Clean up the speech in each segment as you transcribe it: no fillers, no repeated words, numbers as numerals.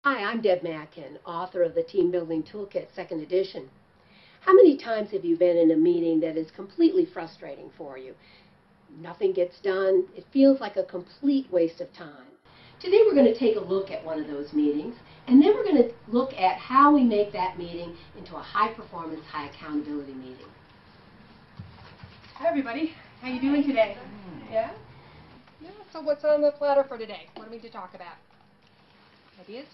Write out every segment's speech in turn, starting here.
Hi, I'm Deb Mackin, author of the Team Building Toolkit 2nd edition. How many times have you been in a meeting that is completely frustrating for you? Nothing gets done. It feels like a complete waste of time. Today we're going to take a look at one of those meetings, and then we're going to look at how we make that meeting into a high-performance, high-accountability meeting. Hi everybody, how you doing today? Yeah? Yeah, so what's on the platter for today? What do we need to talk about? Ideas?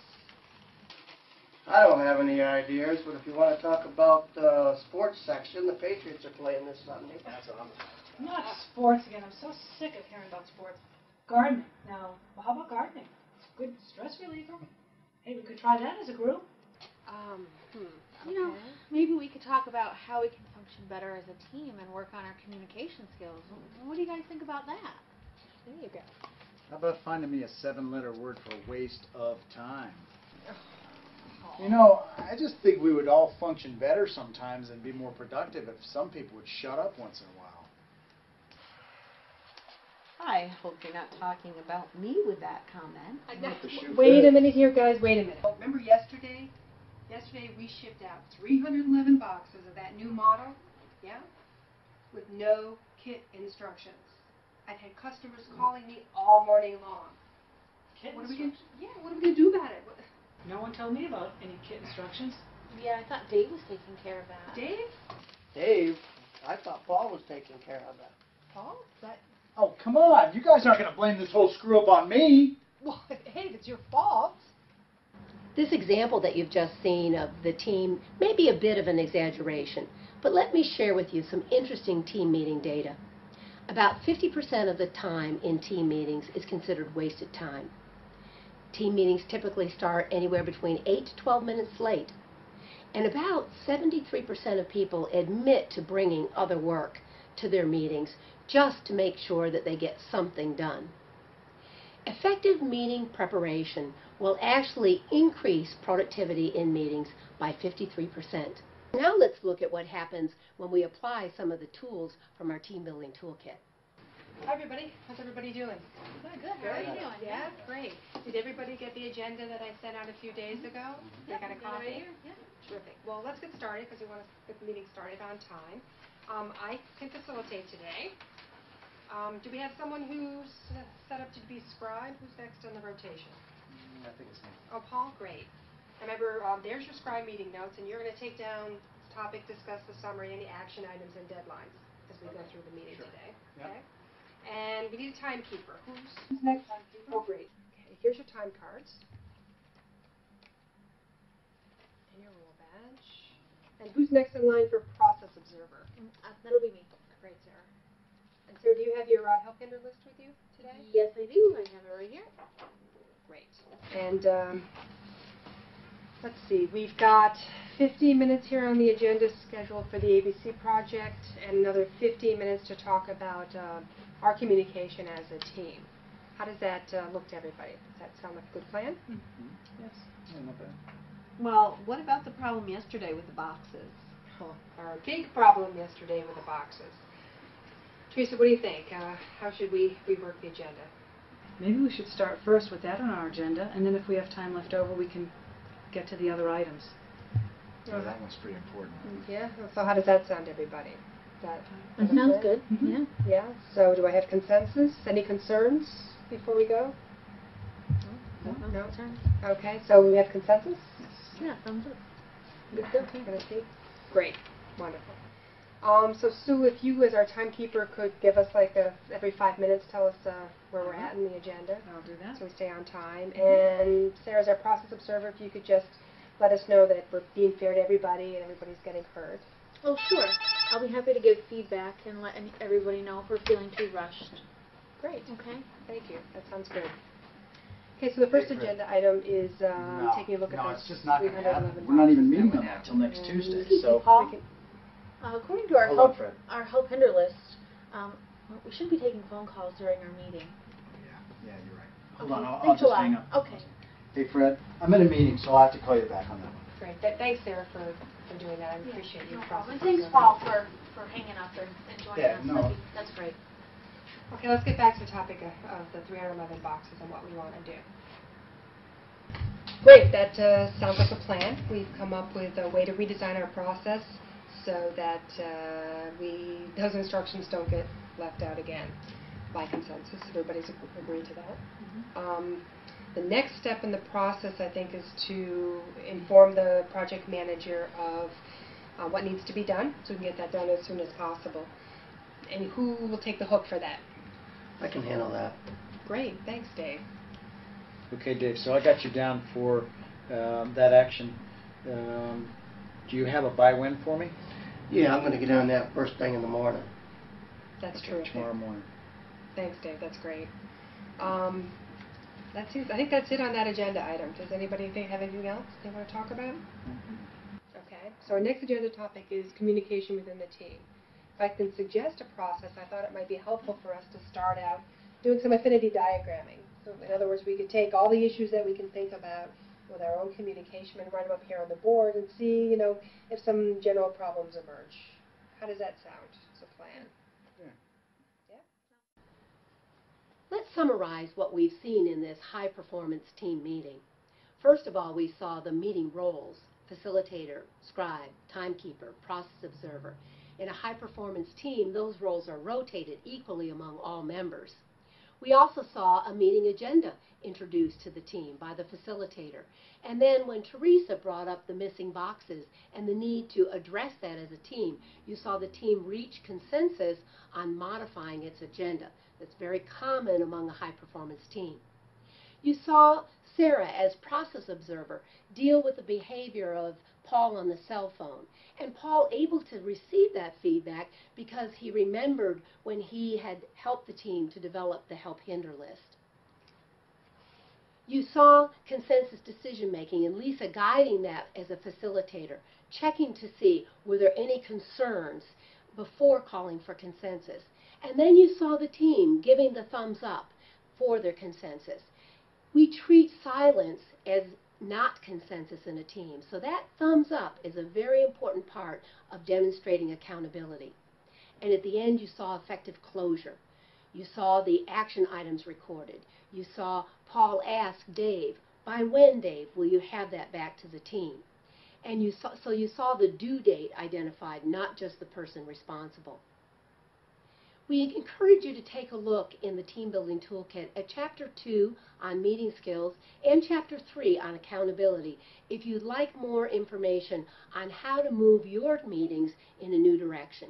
I don't have any ideas, but if you want to talk about the sports section, the Patriots are playing this Sunday. That's what I'm Not sports again. I'm so sick of hearing about sports. Gardening. Now, how about gardening? It's a good stress reliever. Hey, we could try that as a group. You know, maybe we could talk about how we can function better as a team and work on our communication skills. What do you guys think about that? There you go. How about finding me a 7-letter word for waste of time? You know, I just think we would all function better sometimes and be more productive if some people would shut up once in a while. I hope you're not talking about me with that comment. Wait a minute here, guys. Wait a minute. Remember yesterday? Yesterday we shipped out 311 boxes of that new model, yeah? With no kit instructions. I've had customers calling me all morning long. What are we going to do about it? No one told me about any kit instructions. Yeah, I thought Dave was taking care of that. Dave? Dave, I thought Paul was taking care of that. Paul? That? Oh, come on. You guys aren't going to blame this whole screw up on me. Well, hey, it's your fault. This example that you've just seen of the team may be a bit of an exaggeration, but let me share with you some interesting team meeting data. About 50% of the time in team meetings is considered wasted time. Team meetings typically start anywhere between 8 to 12 minutes late. And about 73% of people admit to bringing other work to their meetings just to make sure that they get something done. Effective meeting preparation will actually increase productivity in meetings by 53%. Now let's look at what happens when we apply some of the tools from our team building toolkit. Hi everybody. How's everybody doing? Good. How are you doing? Yeah, great. Did everybody get the agenda that I sent out a few days ago? They got a copy? Yeah. Terrific. Well, let's get started because we want to get the meeting started on time. I can facilitate today. Do we have someone who's set up to be scribe? Who's next on the rotation? I think it's me. Oh, Paul? Great. Remember, there's your scribe meeting notes, and you're going to take down topic, discuss the summary, any action items, and deadlines as we go through the meeting today. Okay? And we need a timekeeper. Who's next timekeeper? Oh, great. Okay, here's your time cards. And your rule badge. And who's next in line for process observer? That'll be me. Great, Sarah. And Sarah, do you have your help hinder list with you today? Yes, I do. I have it right here. Great. And let's see, we've got 15 minutes here on the agenda scheduled for the ABC project and another 15 minutes to talk about our communication as a team. How does that look to everybody? Does that sound like a good plan? Yes. Yeah, not bad. Well, what about the problem yesterday with the boxes? Oh, our big problem yesterday with the boxes. Teresa, what do you think? How should we rework the agenda? Maybe we should start first with that on our agenda, and then if we have time left over, we can get to the other items. Oh, that one's pretty important. Yeah, so how does that sound to everybody? That sounds good. Mm-hmm. Yeah, so do I have consensus? Any concerns before we go? No? Okay, so we have consensus? Yeah, thumbs up. Good. Gonna see? Great. Wonderful. So Sue, if you as our timekeeper could give us like every 5 minutes tell us where we're at in the agenda. I'll do that. So we stay on time. And Sarah, as our process observer, if you could just let us know that we're being fair to everybody and everybody's getting heard. Oh, sure. I'll be happy to give feedback and let everybody know if we're feeling too rushed. Great. Okay. Thank you. That sounds good. Okay, so the first agenda item is taking a look at it's just not going to 311 happen. We're not even boxes. meeting on that until next Tuesday. So, Paul, according to our Hold on, Fred. help hinder list, we shouldn't be taking phone calls during our meeting. yeah, you're right. Hold Okay, on, I'll thanks a just lot. hang up. Okay. Hey, Fred, I'm in a meeting, so I'll have to call you back on that one. Great. Thanks, Sarah, for doing that. I appreciate your No process. problem. Thanks, Paul, for hanging up and joining Yeah, us. no. That's great. Okay, let's get back to the topic of the 311 boxes and what we want to do. Great, that sounds like a plan. We've come up with a way to redesign our process so that those instructions don't get left out again by consensus. Everybody's agreed to that. The next step in the process, I think, is to inform the project manager of what needs to be done, so we can get that done as soon as possible. And who will take the hook for that? I can handle that. Great, thanks, Dave. Okay, Dave, so I got you down for that action. Do you have a by-when for me? Yeah, I'm going to get on that first thing in the morning. That's Okay, terrific. tomorrow morning. Thanks, Dave. That's great. I think that's it on that agenda item. Does anybody have anything else they want to talk about? Okay. So our next agenda topic is communication within the team. If I can suggest a process, I thought it might be helpful for us to start out doing some affinity diagramming. So in other words, we could take all the issues that we can think about with our own communication and write them up here on the board and see, if some general problems emerge. How does that sound as a plan? Let's summarize what we've seen in this high-performance team meeting. First of all, we saw the meeting roles: facilitator, scribe, timekeeper, process observer. In a high-performance team, those roles are rotated equally among all members. We also saw a meeting agenda introduced to the team by the facilitator. And then when Teresa brought up the missing boxes and the need to address that as a team, you saw the team reach consensus on modifying its agenda. That's very common among a high-performance team. You saw Sarah, as process observer, deal with the behavior of Paul on the cell phone, and Paul able to receive that feedback because he remembered when he had helped the team to develop the help hinder list. You saw consensus decision-making, and Lisa guiding that as a facilitator, checking to see were there any concerns before calling for consensus. And then you saw the team giving the thumbs up for their consensus. We treat silence as not consensus in a team, so that thumbs up is a very important part of demonstrating accountability. And at the end, you saw effective closure. You saw the action items recorded. You saw Paul ask Dave, by when, Dave, will you have that back to the team? And you saw the due date identified, not just the person responsible. We encourage you to take a look in the Team Building Toolkit at Chapter 2 on meeting skills and Chapter 3 on accountability if you'd like more information on how to move your meetings in a new direction.